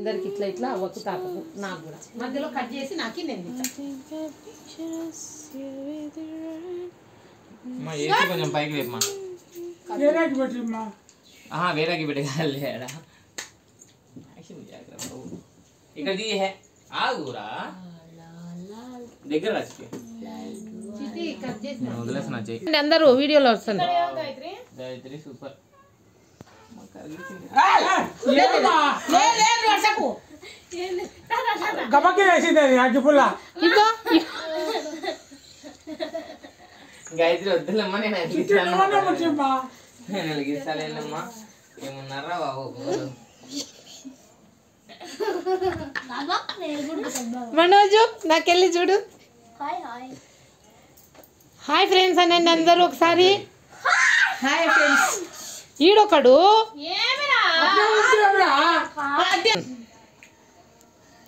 అందరికి ఇట్లా ఇట్లా అవ్వకు తాతకు నాకు కూడా మధ్యలో కట్ చేసి నాకు నేను కొంచెం పైకి లేమ్మా వేరేకి పెట్టగలేడా ఇక్కడ ఆగురా దగ్గర రాసి వదిలేసిన అందరూ వీడియోలో వస్తున్నారు గాయత్రి సూపర్ గాయత్రి వద్దులేమ్మా నేను వెలిగిస్తాలేనమ్మా ఏమన్నారా బాబు మనోజు నాకెళ్ళి చూడు హాయ్ ఫ్రెండ్స్ అనండి అందరూ ఒకసారి హాయ్ ఫ్రెండ్స్ ఈడొకడు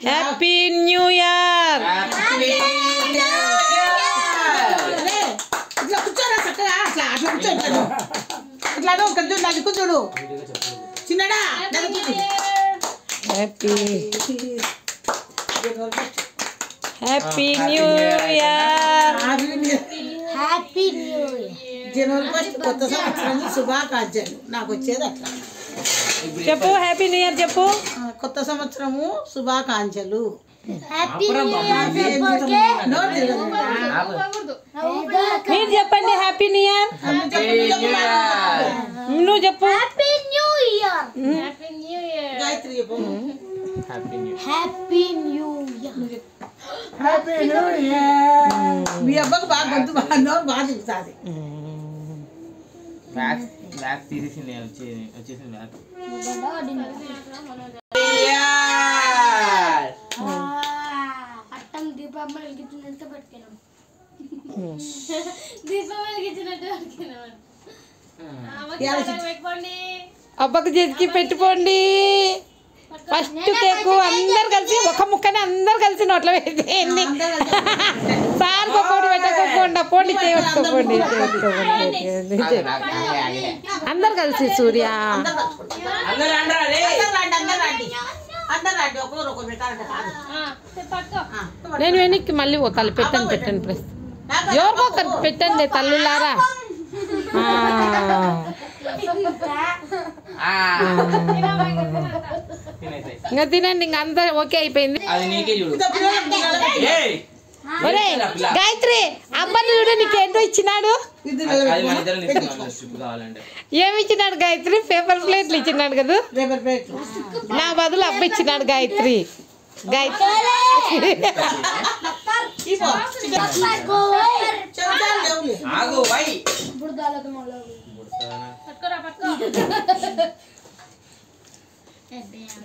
హ్యాపీ న్యూ ఇయర్ ఇట్లా కూర్చోరా చక్కగా అట్లా అట్లా కూర్చోంటాడు ఇట్లా నన్ను కూర్చోడు చిన్నడా happy happy new year happy new year జనవరి 1 కొత్త సంవత్సరం శుభాకాంక్షలు నాకు వచ్చేది అట్లా చెప్పు హ్యాపీ న్యూ ఇయర్ చెప్పు కొత్త సంవత్సరము శుభాకాంక్షలు మీరు చెప్పండి హ్యాపీ న్యూ ఇయర్ నువ్వు చెప్పు హ్యాపీ న్యూ ఇయర్ గాయత్రి చెప్పు హ్యాపీ న్యూ ఇయర్ మీ అబ్బకు బాగా గొంతు బాగా దిగుతుంది బ్యాగ్ తీసేసింది వచ్చేసింది బ్యాగ్ అట్టం దీపం వెలిగించినట్టు పట్టుకెళ్ళాం దీపం వెలిగించినట్టు పెట్టుకోండి అబ్బకు చేతికి పెట్టుకోండి ఫస్ట్ కేకు అందరు కలిసి ఒక ముక్కని అందరు కలిసి నోట్లో పెట్టేయండి సార్ ఒక్కొక్కటి పెట్టకోకుండా పోండి చేయొచ్చుకోండి అందరు కలిసి సూర్య నేను వెనక్కి మళ్ళీ పోతాను పెట్టండి ప్రెస్ ఎవరికో పెట్టండి తల్లులారా ఇంకా తినండి ఇంకా అంతా ఓకే అయిపోయింది ఒరే గాయత్రి అమ్మని చూడు నీకేంటో ఇచ్చినాడు ఏమి ఇచ్చినాడు గాయత్రి పేపర్ ప్లేట్లు ఇచ్చినాడు కదా నా బదులు అబ్బ ఇచ్చినాడు గాయత్రి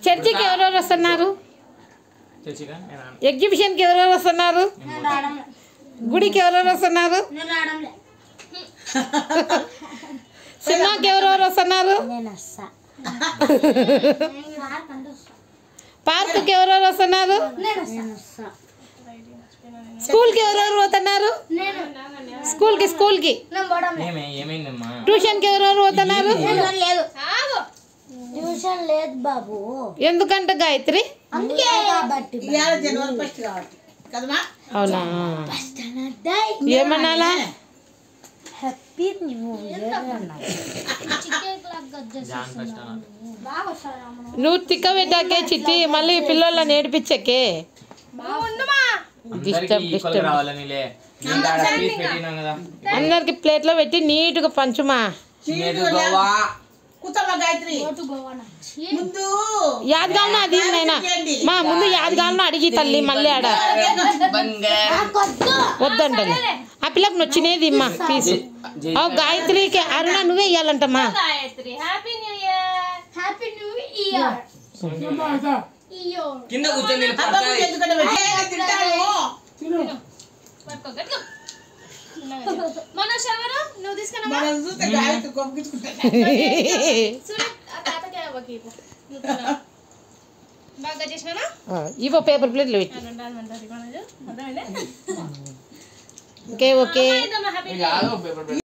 చర్చికి ఎవరెవరు వస్తున్నారు ఎగ్జిబిషన్కి ఎవరెవరు వస్తున్నారు గుడికి ఎవరెవరు వస్తున్నారు సినిమాకి ఎవరెవరు వస్తున్నారు పార్క్కి ఎవరెవరు వస్తున్నారు స్కూల్కి ఎవరెవరు పోతున్నారు స్కూల్కి ట్యూషన్కి ఎవరెవరు పోతున్నారు ట్యూషన్ లేదు బాబు ఎందుకంటే గాయత్రి అవునా ఏమన్నాలా హ్యాపీ న్యూ ఇయర్ నువ్వు తిక్క పెట్టాకే చిట్టి మళ్ళీ పిల్లల్ని ఏడిపించకే అందరికి ప్లేట్లో పెట్టి నీట్గా పంచుమా యాదగాలను అది నైనా మా ముందు యాదగాలను అడిగి తల్లి మళ్ళీ ఆడ వద్దంటలే ఆ పిల్లకి నచ్చినేది అమ్మా పీసు గాయత్రికి అరుణ నువ్వే ఇవ్వాలంటమ్మా కింద కూర్చొని ఇవో పేపర్ ప్లేట్లు పెట్టి ఓకే ఓకే